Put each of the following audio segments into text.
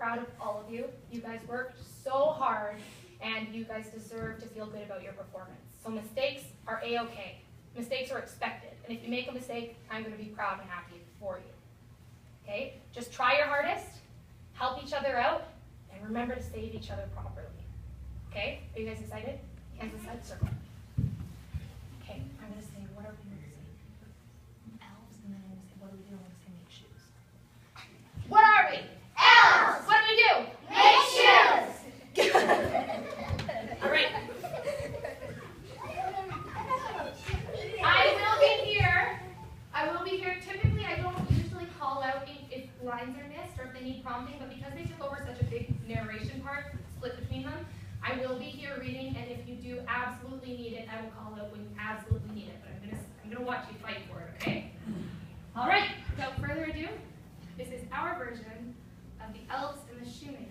proud of all of you. You guys worked so hard, and you guys deserve to feel good about your performance. So mistakes are A-okay. Mistakes are expected. And if you make a mistake, I'm going to be proud and happy for you. Okay? Just try your hardest, help each other out, and remember to save each other properly. Okay? Are you guys excited? Hands inside circle. Okay, I'm going to say, what are we going to say? Elves, and then I'm going to say, what are we doing? I'm going to say make shoes. What are we? Elves! What do we do? Make shoes! All right. I will be here. Typically, I don't usually call out if lines are missed or if they need prompting, but because they took over such a big narration part, split between them, I will be here reading, and if you do absolutely need it, I will call out when you absolutely need it, but I'm gonna watch you fight for it, okay? All right, without further ado, this is our version of the Elves and the Shoemaker.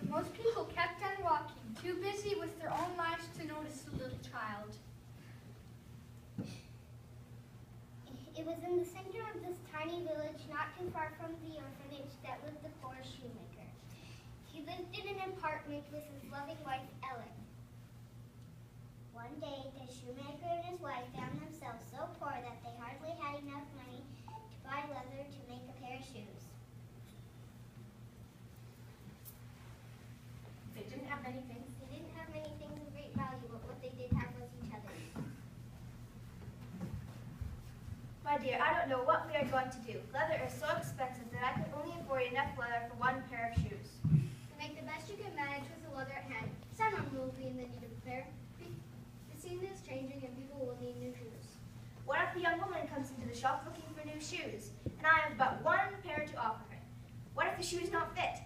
Most people kept on walking, too busy with their own lives to notice the little child. It was in the center of this tiny village, not too far from the orphanage, that lived the poor shoemaker. He lived in an apartment with his loving wife, Ellen. One day, the shoemaker and his wife found themselves so poor that they hardly had enough money to buy leather to make a pair of shoes. They didn't have many things. They didn't have many things of great value, but what they did have was each other. My dear, I don't know what we are going to do. Leather is so expensive that I can only afford enough leather for one pair of shoes. leather at hand. Someone will be in the need of a pair. The scene is changing and people will need new shoes. What if the young woman comes into the shop looking for new shoes, and I have but one pair to offer her? What if the shoes not fit?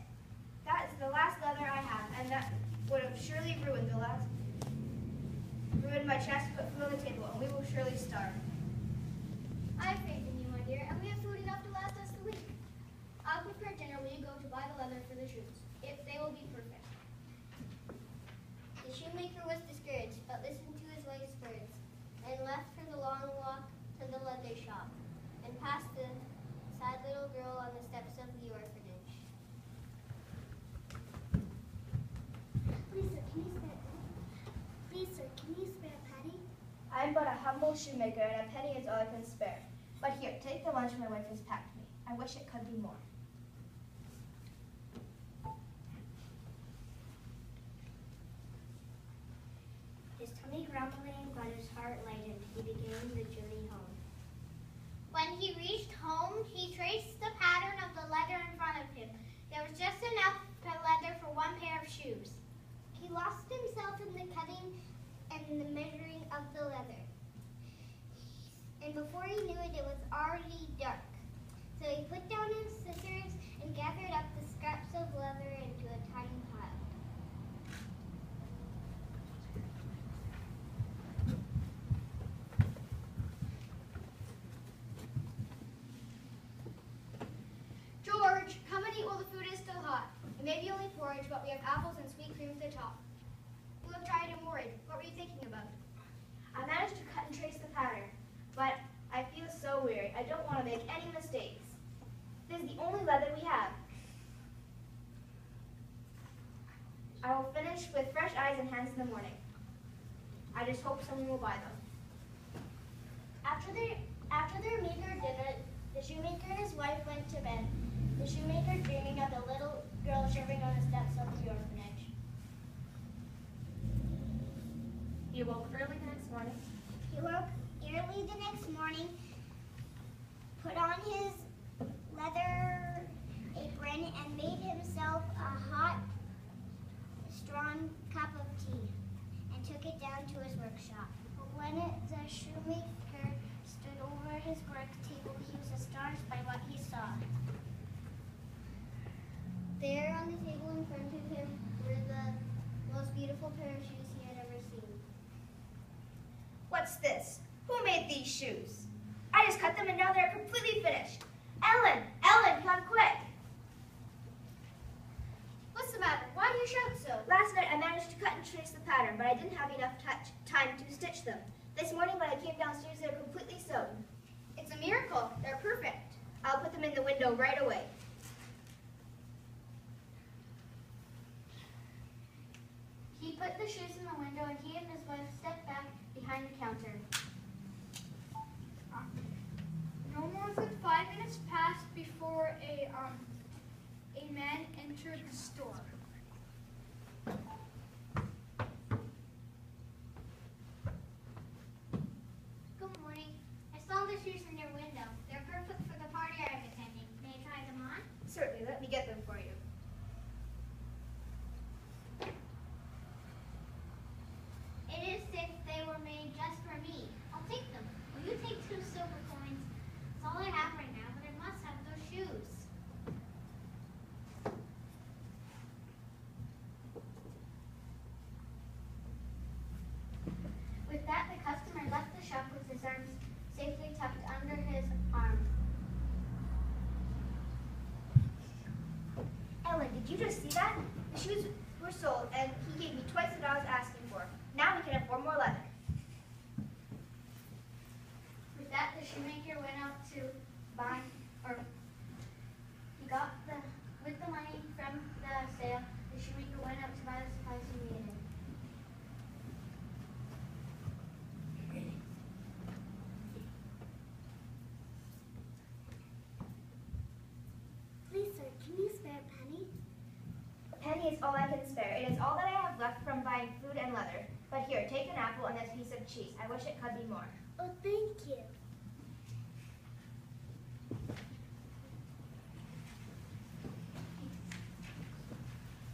That is the last leather I have, and that would have surely ruined my chance to put food on the table, and we will surely starve. I have faith in you, my dear, and we have food enough to last us the week. I'll prepare dinner when you go to buy the leather for the shoes. They will be perfect. The shoemaker was discouraged, but listened to his wife's words, and left for the long walk to the leather shop, and passed the sad little girl on the steps of the orphanage. Please, sir, can you spare Patty? I am but a humble shoemaker, and a penny is all I can spare. But here, take the lunch my wife has packed me. I wish it could be more. His tummy grumbling, but his heart lightened. He began the journey home. When he reached home, he traced the pattern of the leather in front of him. There was just enough leather for one pair of shoes. He lost himself in the cutting and the measuring of the leather. And before he knew it, it was already dark. So he put down his scissors and gathered up the scraps of leather into a tiny pile. George, come and eat while the food is still hot. It may be only porridge, but we have apples and sweet cream at the top. You look tired and worried. What were you thinking about? I managed to cut and trace the pattern, but I feel so weary. I don't want to make any mistakes. This is the only leather we have. I will finish with fresh eyes and hands in the morning. I just hope someone will buy them. After their meager dinner, the shoemaker and his wife went to bed. The shoemaker dreaming of the little girl shivering on the steps of the orphanage. He woke early the next morning. He woke early the next morning, put on his leather apron, and made himself a hot, strong cup of tea, and took it down to his workshop. But when the shoemaker stood over his work table, he was astonished by what he saw. There on the table in front of him were the most beautiful pair of shoes he had ever seen. What's this? Who made these shoes? I just cut them and now they're completely finished. Ellen! Ellen, come quick! What's the matter? Why do you shout so? Last night I managed to cut and trace the pattern, but I didn't have enough time to stitch them. This morning when I came downstairs, they were completely sewn. It's a miracle. They're perfect. I'll put them in the window right away. He put the shoes in the window, and he and his wife stepped back behind the counter. No more than 5 minutes passed before a man entered the store. Good morning. I saw the shoes in your window. They're perfect for the party I'm attending. May I try them on? Certainly, let me get them for you. It is as if they were made just for me. I'll take them. Will you take 2 silver coins? It's all I have right now, but I must have those shoes. With that, the customer left the shop with his arms safely tucked under his arm. Ellen, did you just see that? The shoes were sold, and he gave me twice what I was asking for. Now we can afford more leather. With that, the shoemaker went out to buy, or he got with the money from the sale, the shoemaker went out to buy the supplies he needed. Please, sir, can you spare a penny? A penny is all I can spare. It is all that I have left from buying food and leather. But here, take an apple and this piece of cheese. I wish it could be more. Oh, thank you.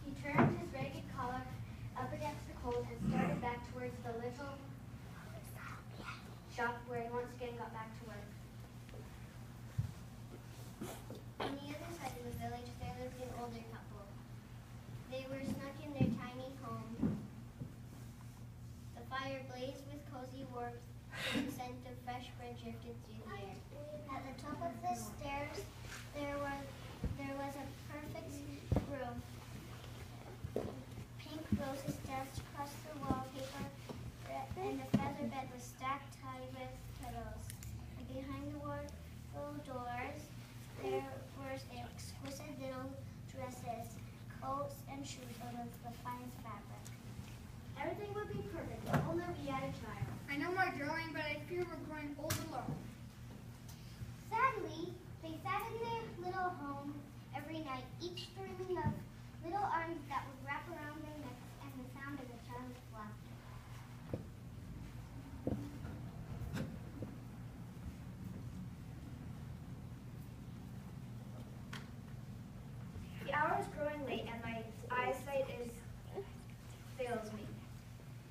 He turned his ragged collar shoes are with the finest fabric. Everything would be perfect if only we had a child. I know my drawing, but I fear we're growing old alone. Sadly, they sat in their little home every night, each dreaming of little arms that would wrap around their necks and the sound of a child's laughter. The hour is growing late and my eyesight fails me.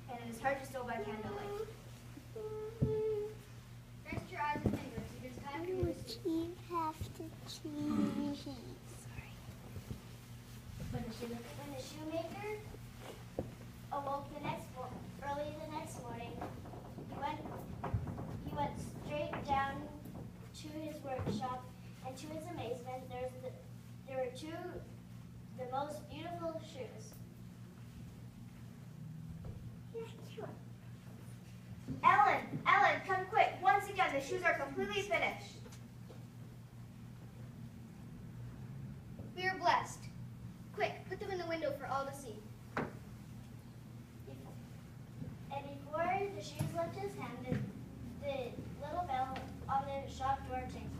And it is hard to still by candlelight. Rest your eyes and fingers. It is time for you to sleep. When the shoemaker awoke early the next morning, he went straight down to his workshop, and to his amazement, there were the most beautiful shoes. Ellen, come quick. Once again, the shoes are completely finished. We are blessed. Quick, put them in the window for all to see. And before the shoes left his hand, the little bell on the shop door tinkled.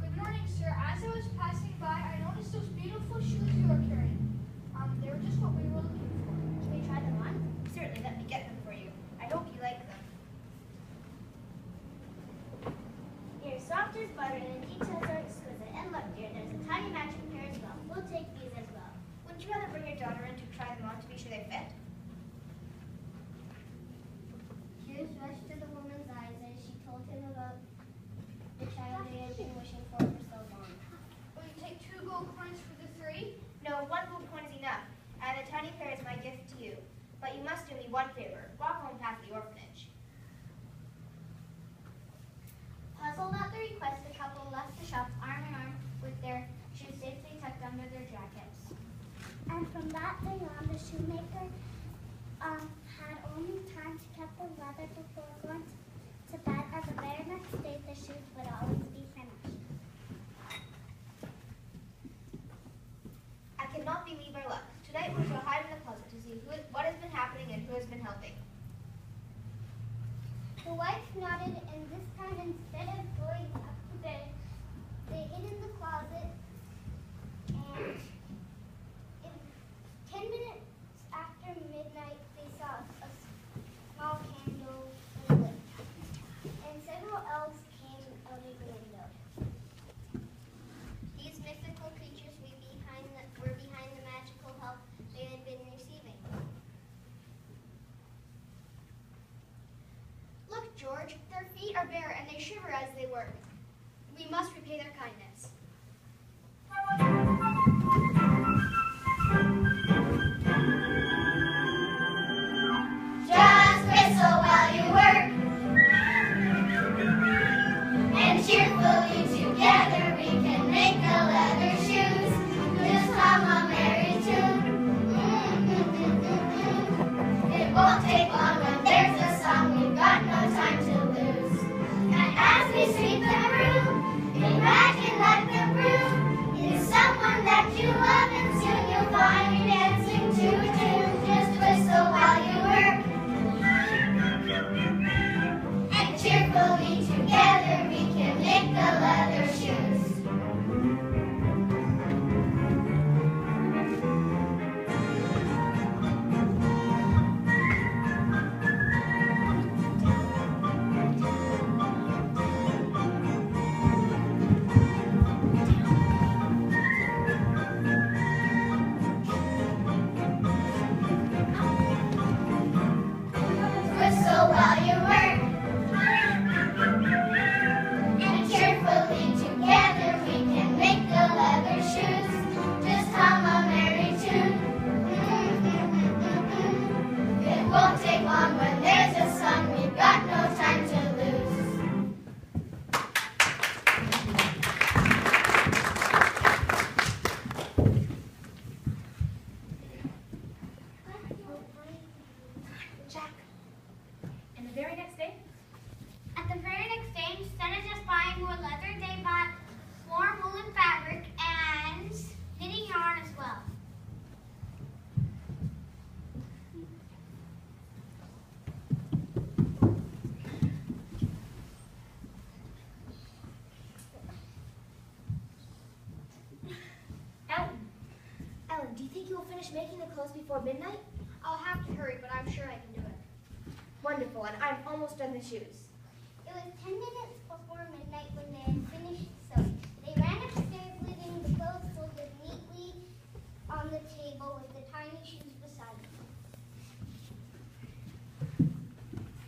Good morning, sir. As I was passing by, I noticed those beautiful shoes you were carrying. They were just what we were looking for. Can we try them on? Certainly, let me get them for you. I hope you like them. They're soft as butter and the details are exquisite. And look, dear, there's a tiny matching pair as well. We'll take these as well. Wouldn't you rather bring your daughter in to try them on to be sure they fit? Tears rushed to the woman's eyes as she told him about the child they had been wishing for so long. Will you take 2 gold coins for the 3? No, 1 gold coin is enough. And the tiny pair is my gift to you. But you must do me one favor. Walk home past the orphanage. Puzzled at the request, the couple left the shop arm in arm with their shoes safely tucked under their jackets. And from that day on, the shoemaker had only time to cut the leather before going to bed, and the very next day the shoes would always be finished. I cannot believe our luck. Tonight we shall hide in the closet to see what has been happening and who has been helping. The wife nodded, and this time instead of going up to bed, they hid in the closet, and 10 minutes after midnight, they saw a small candle was lit, and several elves came out of the window. These mythical creatures were behind the magical help they had been receiving. Look, George, their feet are bare and they shiver as they work. We must repay their kindness. Just whistle while you work, and cheerfully together we can make the leather shoes. Just hum a merry tune. It won't take long when there's a song. We've got no time to lose. And as we sweep the room, imagine that before midnight? I'll have to hurry, but I'm sure I can do it. Wonderful, and I'm almost done the shoes. It was 10 minutes before midnight when they had finished sewing. They ran upstairs, leaving the clothes folded neatly on the table with the tiny shoes beside them.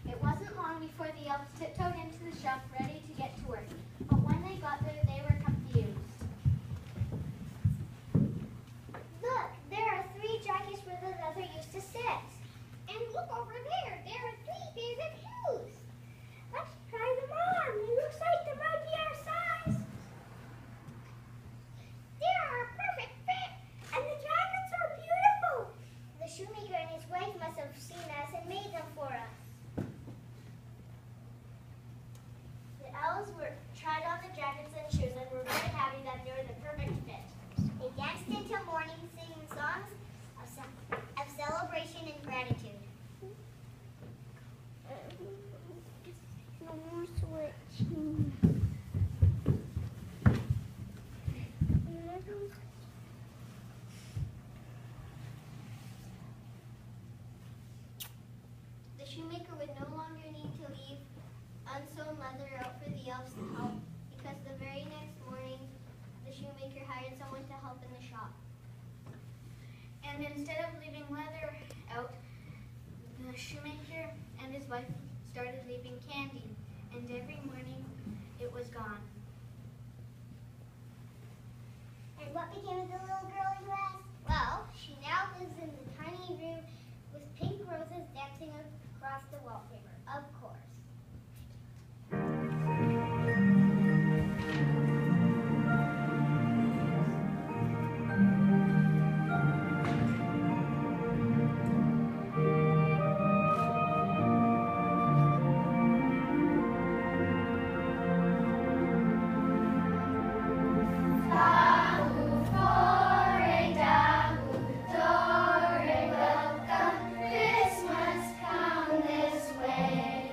It wasn't long before the elves tiptoed into the shop, ready to get to work. But when they got there, they were confused. Look, there are 3 jackets where the leather used to sit. And look over there, there are 3 pairs of shoes. Let's try them on. It looks like they might be our size. They are a perfect fit, and the jackets are beautiful. The shoemaker and his wife must have seen us and made them for us. The elves tried on the jackets and shoes and were very happy that they were the perfect fit. They danced until morning, singing songs of celebration and gratitude. No more switching. The shoemaker would no longer need to leave unsewn leather out for the elves to help, because the very next morning, the shoemaker hired someone to help in the shop. And instead of leaving leather out, the shoemaker and his wife started leaving candy, and every morning it was gone. And what became of the little girl, you ask? Well, she now lives in the tiny room with pink roses dancing across the wallpaper, of course. Christmas come this way.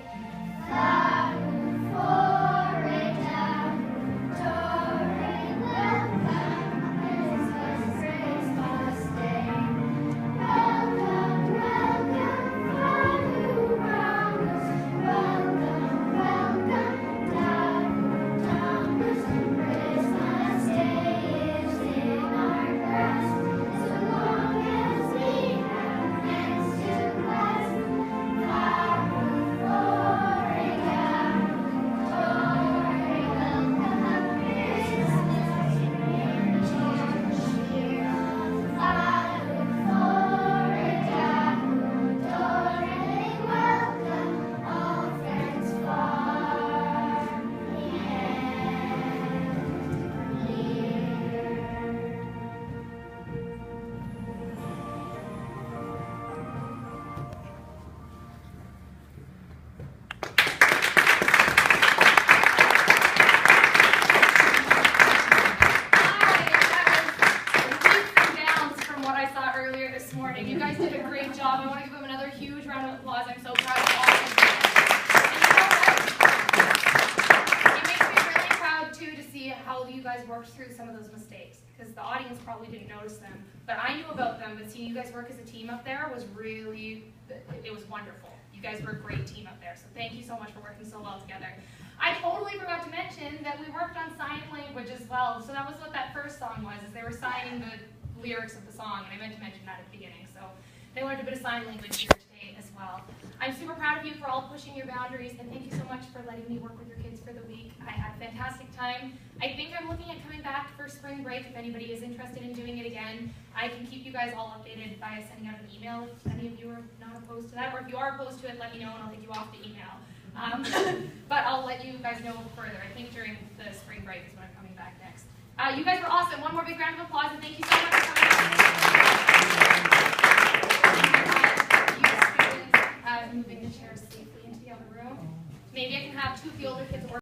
guys worked through some of those mistakes, because the audience probably didn't notice them. But I knew about them, but seeing you guys work as a team up there was really, it was wonderful. You guys were a great team up there, so thank you so much for working so well together. I totally forgot to mention that we worked on sign language as well, so that was what that first song was, is they were signing the lyrics of the song, and I meant to mention that at the beginning, so they learned a bit of sign language here today as well. I'm super proud of you for all pushing your boundaries, and thank you so much for letting me work with your kids for the week. I had a fantastic time. I think I'm looking at coming back for spring break if anybody is interested in doing it again. I can keep you guys all updated by sending out an email if any of you are not opposed to that, or if you are opposed to it, let me know and I'll take you off the email. But I'll let you guys know further. I think during the spring break is when I'm coming back next. You guys were awesome. One more big round of applause, and thank you so much for coming.